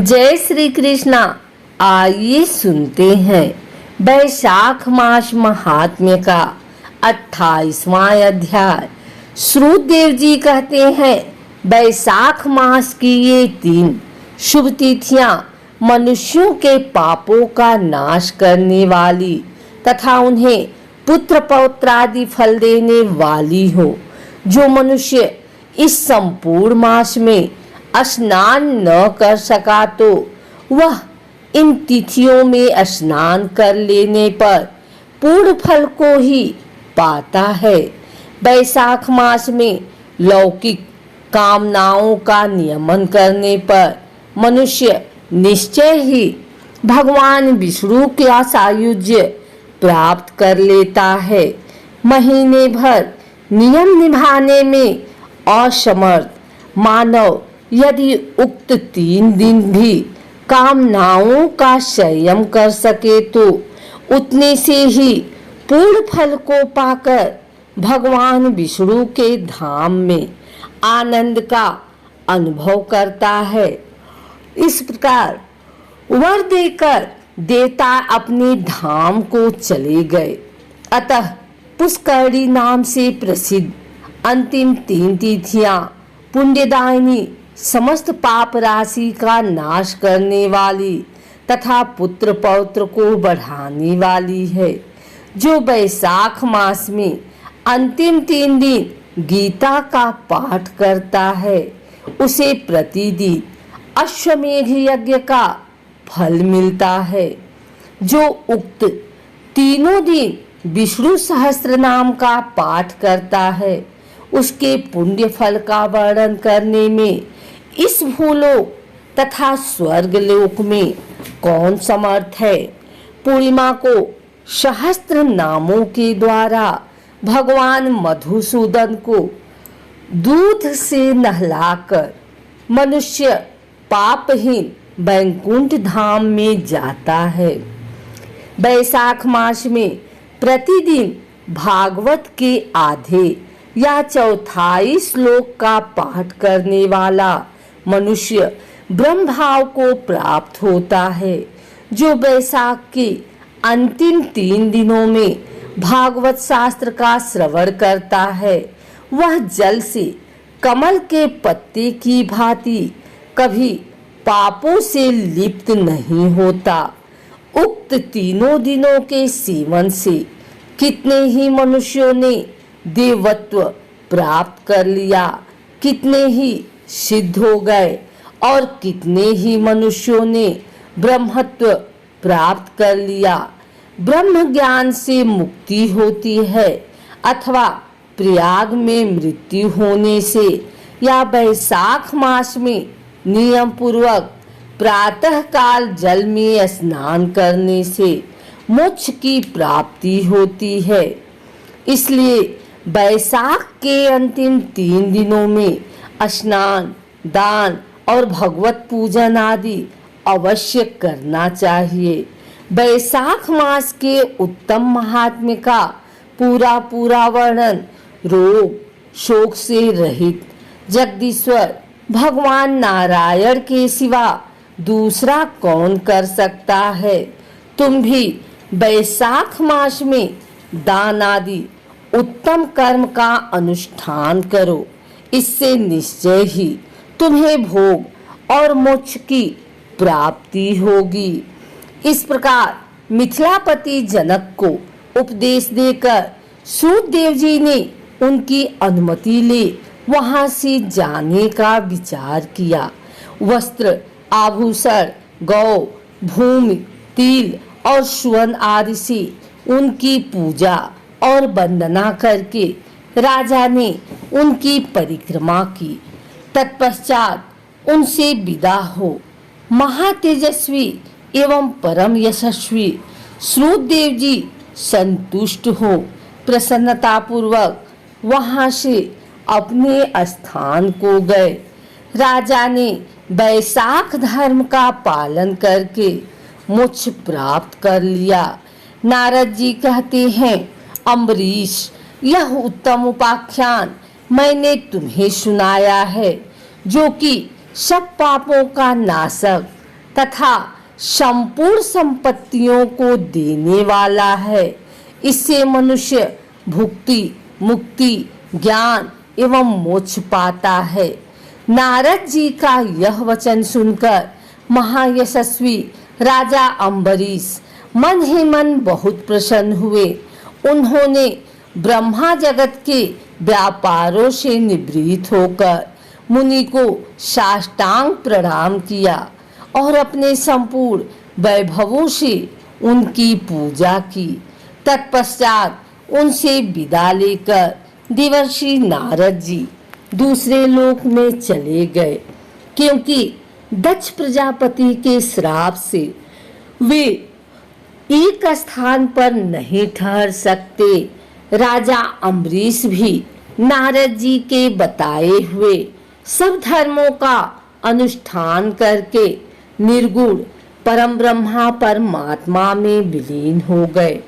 जय श्री कृष्णा। आइए सुनते हैं वैशाख मास महात्म्य का 28वां अध्याय। श्रुतदेव जी कहते हैं, वैशाख मास की ये 3 शुभ तिथियां मनुष्यों के पापों का नाश करने वाली तथा उन्हें पुत्र पौत्रादि फल देने वाली हो। जो मनुष्य इस संपूर्ण मास में स्नान न कर सका तो वह इन तिथियों में स्नान कर लेने पर पूर्ण फल को ही पाता है। वैशाख मास में लौकिक कामनाओं का नियमन करने पर मनुष्य निश्चय ही भगवान विष्णु का सायुज्य प्राप्त कर लेता है। महीने भर नियम निभाने में असमर्थ मानव यदि उक्त 3 दिन भी कामनाओं का संयम कर सके तो उतने से ही पूर्ण फल को पाकर भगवान विष्णु के धाम में आनंद का अनुभव करता है। इस प्रकार वर देकर देवता अपने धाम को चले गए। अतः पुष्करणी नाम से प्रसिद्ध अंतिम 3 तिथियां पुण्यदायिनी, समस्त पाप राशि का नाश करने वाली तथा पुत्र पौत्र को बढ़ाने वाली है। जो वैशाख मास में अंतिम 3 दिन गीता का पाठ करता है उसे प्रतिदिन अश्वमेध यज्ञ का फल मिलता है। जो उक्त तीनों दिन विष्णु सहस्त्र नाम का पाठ करता है उसके पुण्य फल का वर्णन करने में इस भूलोक तथा स्वर्ग लोक में कौन समर्थ है। पूर्णिमा को सहस्त्र नामों के द्वारा भगवान मधुसूदन को दूध से नहलाकर मनुष्य पापहीन वैकुंठ धाम में जाता है। वैशाख मास में प्रतिदिन भागवत के आधे या चौथाई श्लोक का पाठ करने वाला मनुष्य ब्रह्म भाव को प्राप्त होता है। जो वैशाख के अंतिम 3 दिनों में भागवत शास्त्र का श्रवण करता है वह जल से कमल के पत्ते की भांति कभी पापों से लिप्त नहीं होता। उक्त तीनों दिनों के सेवन से कितने ही मनुष्यों ने देवत्व प्राप्त कर लिया, कितने ही सिद्ध हो गए और कितने ही मनुष्यों ने ब्रह्मत्व प्राप्त कर लिया। ब्रह्म ज्ञान से मुक्ति होती है अथवा प्रयाग में मृत्यु होने से या वैशाख मास में नियम पूर्वक प्रातः काल जल में स्नान करने से मोक्ष की प्राप्ति होती है। इसलिए वैशाख के अंतिम 3 दिनों में स्नान, दान और भगवत पूजन आदि अवश्य करना चाहिए। वैशाख मास के उत्तम महात्म्य का पूरा वर्णन रोग शोक से रहित जगदीश्वर भगवान नारायण के सिवा दूसरा कौन कर सकता है। तुम भी वैशाख मास में दान आदि उत्तम कर्म का अनुष्ठान करो, इससे निश्चय ही तुम्हें भोग और मोक्ष की प्राप्ति होगी। इस प्रकार मिथिलापति जनक को उपदेश देकर श्रुतदेव जी ने उनकी अनुमति ले वहां से जाने का विचार किया। वस्त्र, आभूषण, गौ, भूमि, तिल और सुवर्ण आदि से उनकी पूजा और वंदना करके राजा ने उनकी परिक्रमा की। तत्पश्चात उनसे विदा हो महातेजस्वी एवं परम यशस्वी श्रुतदेव जी संतुष्ट हो प्रसन्नता पूर्वक वहां से अपने स्थान को गए। राजा ने वैशाख धर्म का पालन करके मोक्ष प्राप्त कर लिया। नारद जी कहते हैं, अम्बरीश, यह उत्तम उपाख्यान मैंने तुम्हें सुनाया है जो कि सब पापों का नाशक तथा संपूर्ण संपत्तियों को देने वाला है। इससे मनुष्य भुक्ति, मुक्ति, ज्ञान एवं मोक्ष पाता है। नारद जी का यह वचन सुनकर महायशस्वी राजा अम्बरीश मन ही मन बहुत प्रसन्न हुए। उन्होंने ब्रह्मा जगत के व्यापारों से निवृत्त होकर मुनि को साष्टांग प्रणाम किया और अपने संपूर्ण वैभवों से उनकी पूजा की। तत्पश्चात उनसे विदा लेकर देवर्षि नारद जी दूसरे लोक में चले गए, क्योंकि दक्ष प्रजापति के श्राप से वे एक स्थान पर नहीं ठहर सकते। राजा अम्बरीश भी नारद जी के बताए हुए सब धर्मों का अनुष्ठान करके निर्गुण परम ब्रह्मा परमात्मा में विलीन हो गए,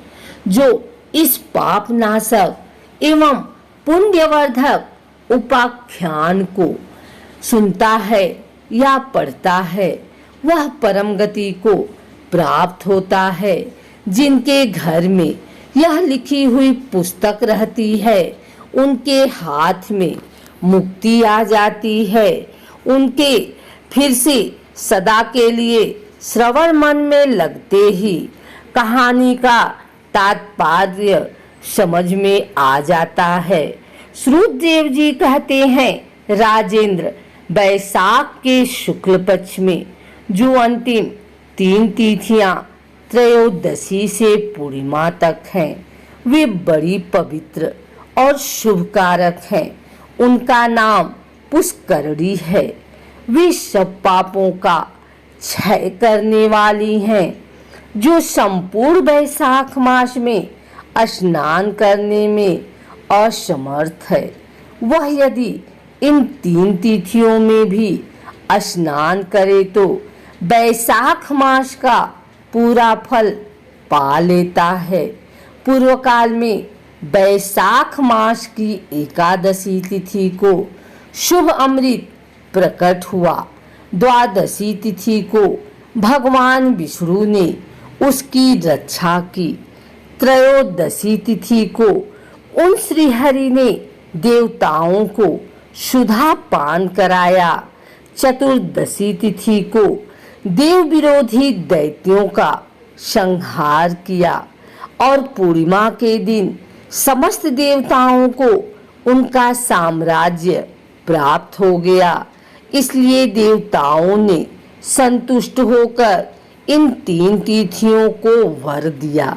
जो इस पाप नाशक एवं पुण्यवर्धक उपाख्यान को सुनता है या पढ़ता है वह परम गति को प्राप्त होता है। जिनके घर में यह लिखी हुई पुस्तक रहती है उनके हाथ में मुक्ति आ जाती है। उनके फिर से सदा के लिए श्रवण मन में लगते ही कहानी का तात्पर्य समझ में आ जाता है। श्रुतदेव जी कहते हैं, राजेंद्र, वैशाख के शुक्ल पक्ष में जो अंतिम 3 तिथियां त्रयोदशी से पूर्णिमा तक हैं, वे बड़ी पवित्र और शुभकारक हैं। उनका नाम पुष्करणी है। वे सब पापों का क्षय करने वाली हैं। जो संपूर्ण वैशाख मास में स्नान करने में असमर्थ है, वह यदि इन 3 तिथियों में भी स्नान करे तो वैशाख मास का पूरा फल पा लेता है। पूर्व काल में वैशाख मास की एकादशी तिथि को शुभ अमृत प्रकट हुआ। द्वादशी तिथि को भगवान विष्णु ने उसकी रक्षा की। त्रयोदशी तिथि को उन श्रीहरि ने देवताओं को सुधा पान कराया। चतुर्दशी तिथि को देव विरोधी दैत्यों का संहार किया और पूर्णिमा के दिन समस्त देवताओं को उनका साम्राज्य प्राप्त हो गया। इसलिए देवताओं ने संतुष्ट होकर इन 3 तिथियों को वर दिया।